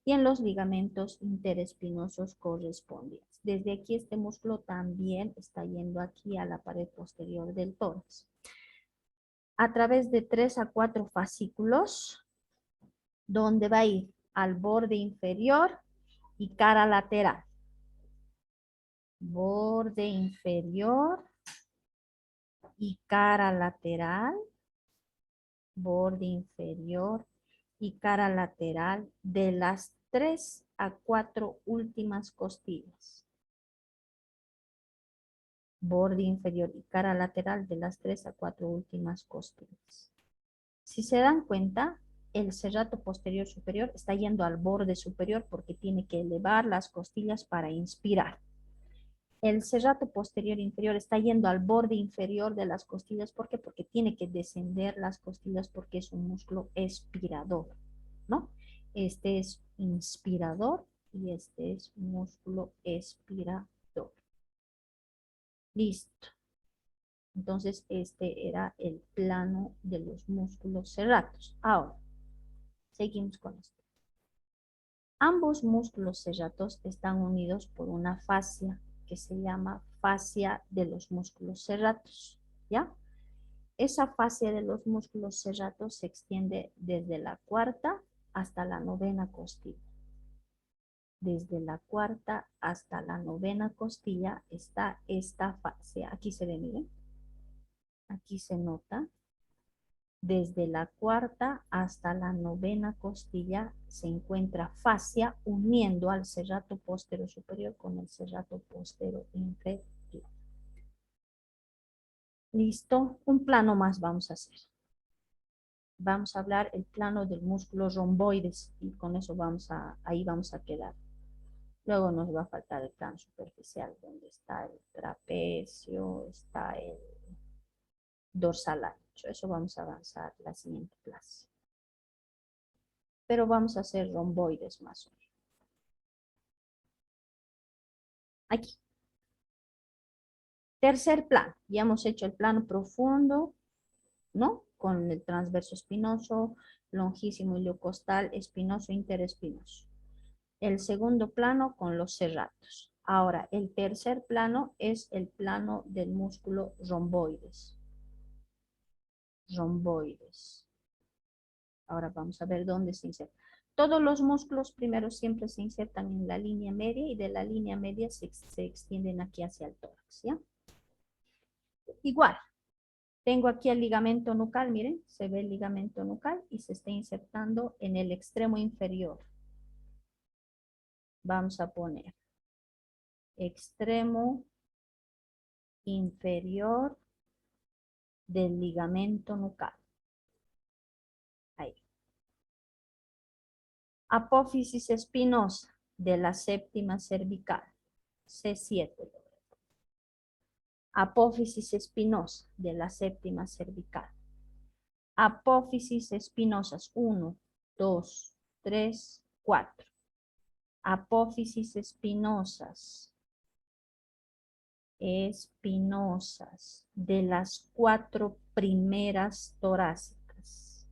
y en los ligamentos interespinosos correspondientes. Desde aquí este músculo también está yendo aquí a la pared posterior del tórax. A través de 3 a 4 fascículos, donde va a ir al borde inferior y cara lateral. Borde inferior y cara lateral, borde inferior y cara lateral de las 3 a 4 últimas costillas. Borde inferior y cara lateral de las 3 a 4 últimas costillas. Si se dan cuenta, el serrato posterior superior está yendo al borde superior porque tiene que elevar las costillas para inspirar. El serrato posterior inferior está yendo al borde inferior de las costillas. ¿Por qué? Porque tiene que descender las costillas porque es un músculo expirador, ¿no? Este es inspirador y este es músculo expirador. Listo. Entonces, este era el plano de los músculos serratos. Ahora, seguimos con esto. Ambos músculos serratos están unidos por una fascia que se llama fascia de los músculos serratos, ¿ya? Esa fascia de los músculos serratos se extiende desde la cuarta hasta la novena costilla. Desde la cuarta hasta la novena costilla está esta fascia. Aquí se ve, miren. Aquí se nota. Desde la cuarta hasta la novena costilla se encuentra fascia uniendo al serrato posterior superior con el serrato posterior inferior. Listo, un plano más vamos a hacer. Vamos a hablar el plano del músculo romboides y con eso ahí vamos a quedar. Luego nos va a faltar el plano superficial donde está el trapecio, está el dorsal ancho. Eso vamos a avanzar la siguiente clase. Pero vamos a hacer romboides más o menos. Aquí. Tercer plano. Ya hemos hecho el plano profundo, ¿no? Con el transverso espinoso, longísimo iliocostal, espinoso, interespinoso. El segundo plano con los serratos. Ahora, el tercer plano es el plano del músculo romboides. Romboides. Ahora vamos a ver dónde se inserta. Todos los músculos primero siempre se insertan en la línea media y de la línea media se extienden aquí hacia el tórax, ¿ya? Igual, tengo aquí el ligamento nucal, miren, se ve el ligamento nucal y se está insertando en el extremo inferior. Vamos a poner extremo inferior del ligamento nucal. Ahí. Apófisis espinosa de la séptima cervical, C7. Apófisis espinosa de la séptima cervical. Apófisis espinosas. 1, 2, 3, 4. Apófisis espinosas. Espinosas. De las 4 primeras torácicas.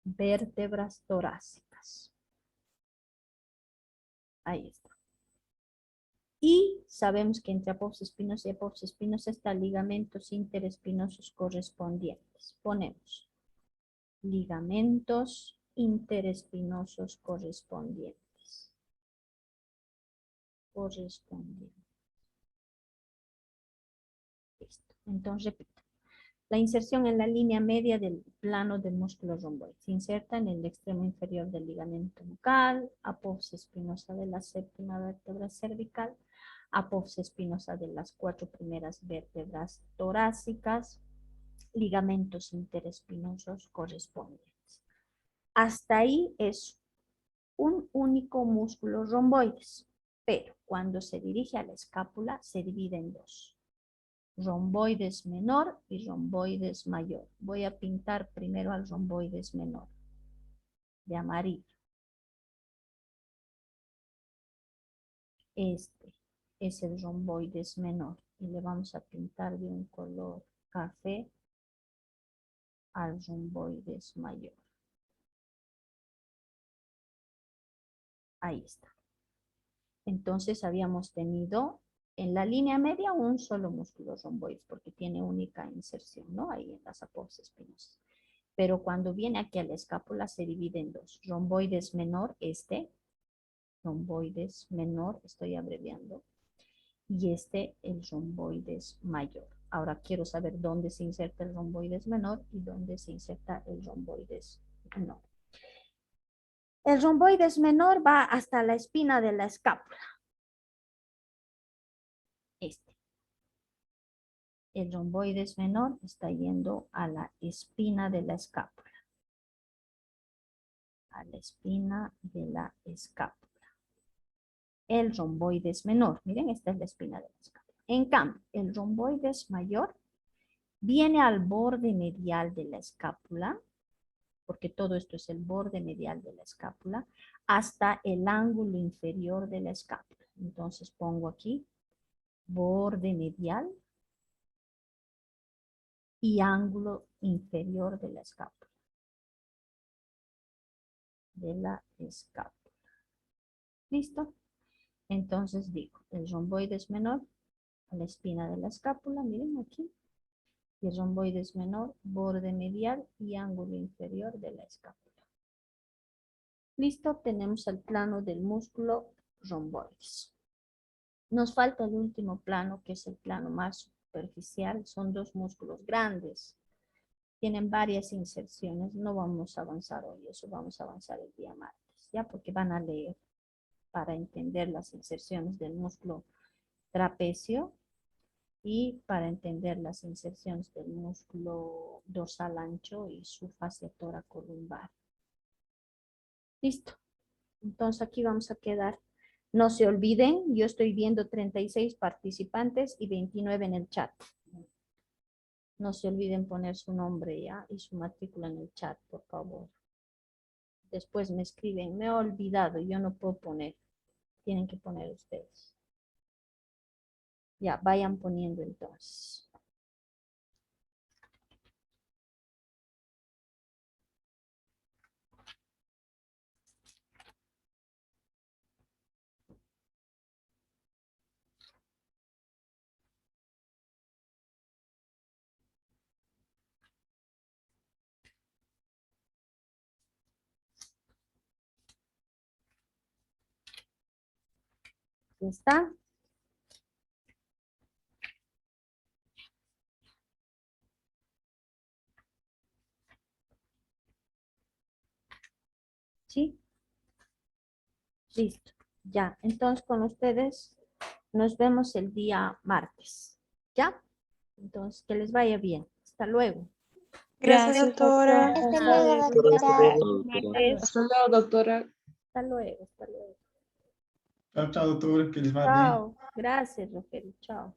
Vértebras torácicas. Ahí está. Y sabemos que entre apófisis espinosa y apófisis espinosa están ligamentos interespinosos correspondientes. Ponemos ligamentos interespinosos correspondientes. Listo. Entonces repito. La inserción en la línea media del plano del músculo romboide. Se inserta en el extremo inferior del ligamento nucal, apófisis espinosa de la séptima vértebra cervical, apófisis espinosa de las 4 primeras vértebras torácicas, ligamentos interespinosos correspondientes. Hasta ahí es un único músculo romboides, pero cuando se dirige a la escápula se divide en 2. Romboides menor y romboides mayor. Voy a pintar primero al romboides menor, de amarillo. Este es el romboides menor y le vamos a pintar de un color café al romboides mayor. Ahí está. Entonces habíamos tenido en la línea media un solo músculo romboide porque tiene única inserción, ¿no? Ahí en las apófisis espinosas. Pero cuando viene aquí a la escápula se divide en 2. Romboides menor, romboides menor, estoy abreviando, y el romboides mayor. Ahora quiero saber dónde se inserta el romboides menor y dónde se inserta el romboides menor. El romboides menor va hasta la espina de la escápula. El romboides menor está yendo a la espina de la escápula. A la espina de la escápula. El romboides menor, miren, esta es la espina de la escápula. En cambio, el romboides mayor viene al borde medial de la escápula, porque todo esto es el borde medial de la escápula, hasta el ángulo inferior de la escápula. Entonces pongo aquí borde medial y ángulo inferior de la escápula. ¿Listo? Entonces digo, el romboides menor a la espina de la escápula, miren aquí. Y el romboides menor, borde medial y ángulo inferior de la escápula. Listo, tenemos el plano del músculo romboides. Nos falta el último plano, que es el plano más superficial. Son 2 músculos grandes. Tienen varias inserciones. No vamos a avanzar hoy, eso vamos a avanzar el día martes, ¿ya? Porque van a leer para entender las inserciones del músculo trapecio y para entender las inserciones del músculo dorsal ancho y su fascia toracolumbar. Listo. Entonces aquí vamos a quedar. No se olviden, yo estoy viendo 36 participantes y 29 en el chat. No se olviden poner su nombre ya y su matrícula en el chat, por favor. Después me escriben, me he olvidado, yo no puedo poner. Tienen que poner ustedes. Ya, vayan poniendo entonces. ¿Está? ¿Sí? Listo. Ya, entonces con ustedes nos vemos el día martes. ¿Ya? Entonces, que les vaya bien. Hasta luego. Gracias, doctora. Hasta luego, doctora. Hasta luego, doctora. Hasta luego, hasta luego. Chao, chao, doctor, que les va bien. Chao. Gracias, Rogelio. Chao.